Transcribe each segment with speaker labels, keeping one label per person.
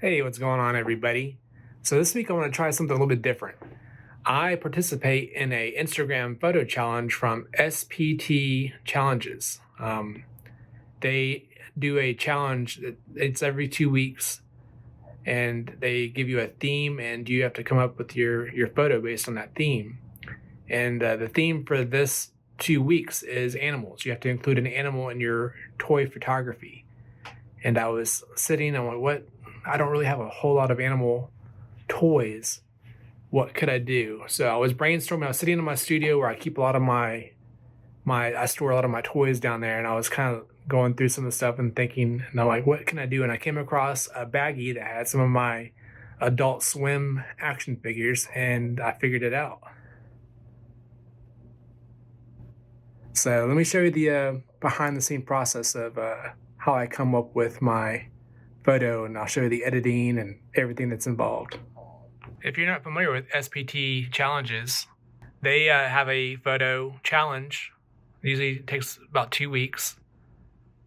Speaker 1: Hey, what's going on, everybody? So this week I want to try something a little bit different. I participate in a Instagram photo challenge from SPT Challenges. They do a challenge. It's every 2 weeks, and they give you a theme, and you have to come up with your photo based on that theme. And the theme for this 2 weeks is animals. You have to include an animal in your toy photography. And I was sitting, I went, what? I don't really have a whole lot of animal toys. What could I do? So I was brainstorming. I was sitting in my studio where I keep a lot of I store a lot of my toys down there, and I was kind of going through some of the stuff and thinking, and I'm like, what can I do? And I came across a baggie that had some of my Adult Swim action figures, and I figured it out. So let me show you the behind the scene process of how I come up with my photo, and I'll show you the editing and everything that's involved. If you're not familiar with SPT Challenges, they have a photo challenge. It usually takes about 2 weeks.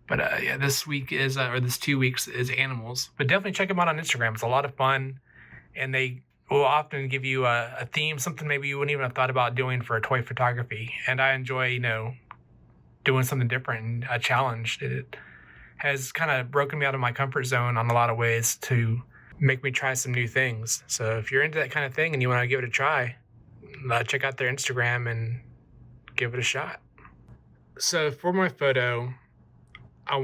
Speaker 1: But yeah, this 2 weeks is animals. But definitely check them out on Instagram. It's a lot of fun. And they will often give you a theme, something maybe you wouldn't even have thought about doing for a toy photography. And I enjoy, doing something different and a challenge. It has kind of broken me out of my comfort zone on a lot of ways to make me try some new things. So if you're into that kind of thing and you want to give it a try, check out their Instagram and give it a shot. So for my photo, I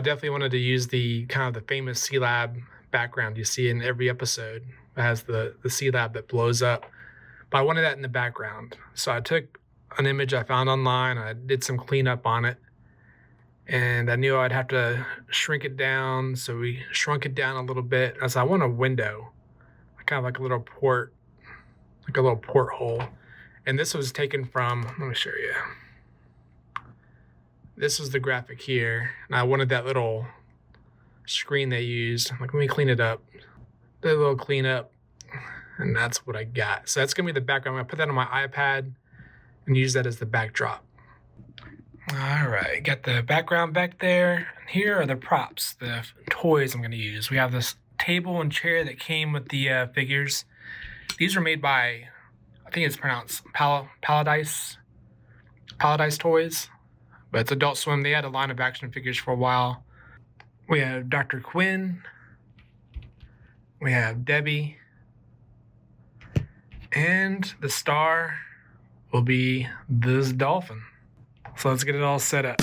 Speaker 1: definitely wanted to use the kind of the famous C-Lab background you see in every episode. It has the C-Lab that blows up, but I wanted that in the background. So I took an image I found online, I did some cleanup on it, and I knew I'd have to shrink it down. So we shrunk it down a little bit. I want a window, kind of like a little porthole. And this was taken from, let me show you. This is the graphic here. And I wanted that little screen they used. Like, let me clean it up. Did a little cleanup, and that's what I got. So that's gonna be the background. I'm gonna put that on my iPad and use that as the backdrop. All right, got the background back there. And here are the props, the toys I'm going to use. We have this table and chair that came with the figures. These were made by, I think it's pronounced Paladise Toys, but it's Adult Swim. They had a line of action figures for a while. We have Dr. Quinn. We have Debbie. And the star will be this dolphin. So let's get it all set up.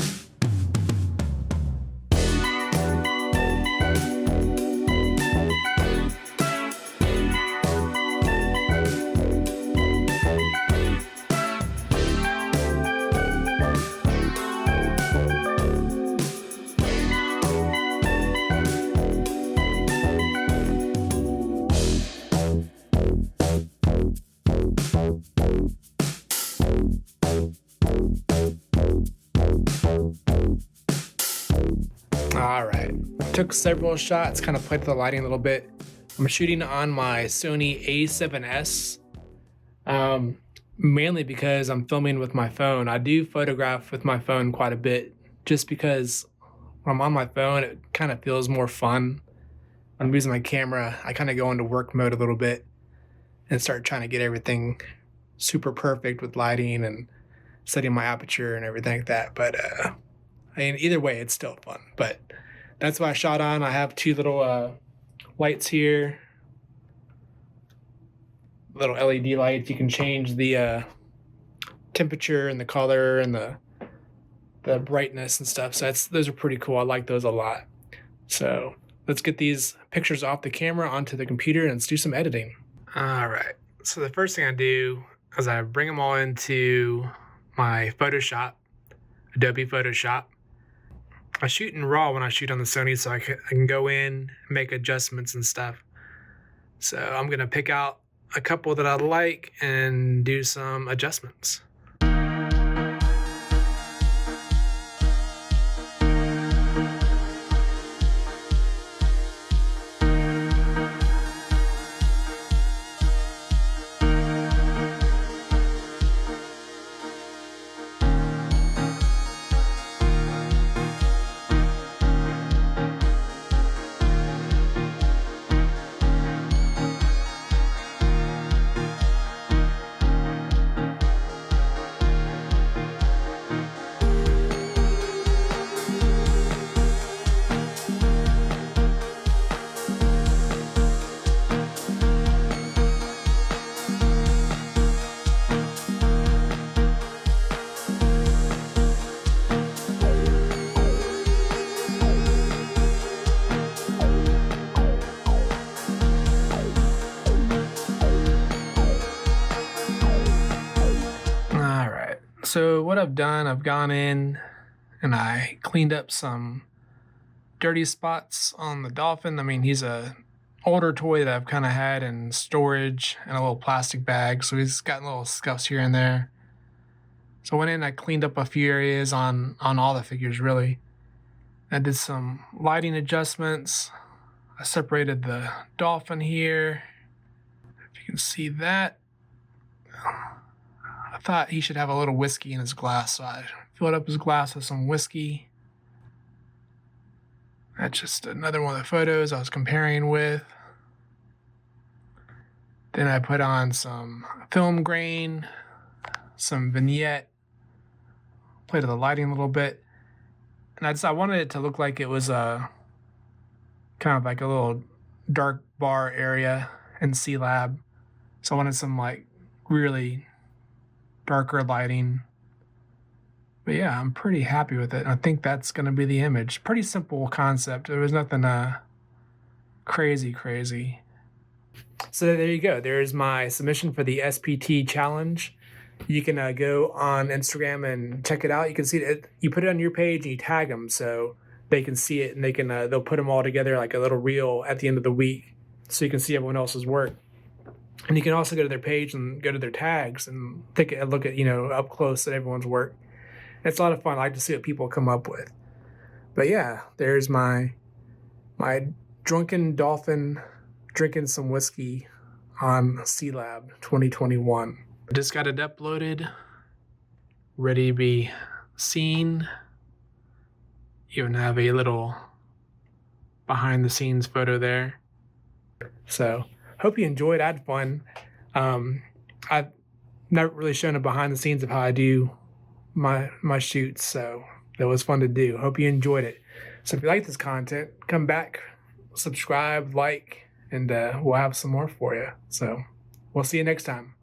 Speaker 1: All right, took several shots, kind of played with the lighting a little bit. I'm shooting on my Sony A7S, mainly because I'm filming with my phone. I do photograph with my phone quite a bit, just because when I'm on my phone, it kind of feels more fun. When I'm using my camera, I kind of go into work mode a little bit and start trying to get everything super perfect with lighting and setting my aperture and everything like that. But either way, it's still fun. But that's what I shot on. I have two little lights here, little LED lights. You can change the temperature and the color and the brightness and stuff. So those are pretty cool. I like those a lot. So let's get these pictures off the camera onto the computer and let's do some editing. All right. So the first thing I do is I bring them all into my Photoshop, Adobe Photoshop. I shoot in RAW when I shoot on the Sony, so I can go in, make adjustments and stuff. So I'm going to pick out a couple that I like and do some adjustments. So what I've done, I've gone in and I cleaned up some dirty spots on the dolphin. I mean, he's a older toy that I've kind of had in storage in a little plastic bag, so he's got little scuffs here and there. So I went in and I cleaned up a few areas on all the figures, really. I did some lighting adjustments. I separated the dolphin here. If you can see that. I thought he should have a little whiskey in his glass, so I filled up his glass with some whiskey. That's just another one of the photos I was comparing with. Then I put on some film grain, some vignette, played with the lighting a little bit. And I wanted it to look like it was a kind of like a little dark bar area in C-Lab. So I wanted some like really darker lighting. But yeah, I'm pretty happy with it. I think that's going to be the image. Pretty simple concept. There was nothing crazy. So there you go. There's my submission for the SPT challenge. You can go on Instagram and check it out. You can see it. You put it on your page and you tag them so they can see it, and they'll put them all together like a little reel at the end of the week, so you can see everyone else's work. And you can also go to their page and go to their tags and take a look at up close at everyone's work. It's a lot of fun. I like to see what people come up with. But yeah, there's my drunken dolphin drinking some whiskey on C-Lab 2021. I just got it uploaded, ready to be seen. Even have a little behind the scenes photo there. So hope you enjoyed. I had fun. I've never really shown a behind the scenes of how I do my shoots, so it was fun to do. Hope you enjoyed it. So if you like this content, come back, subscribe, like, and we'll have some more for you. So we'll see you next time.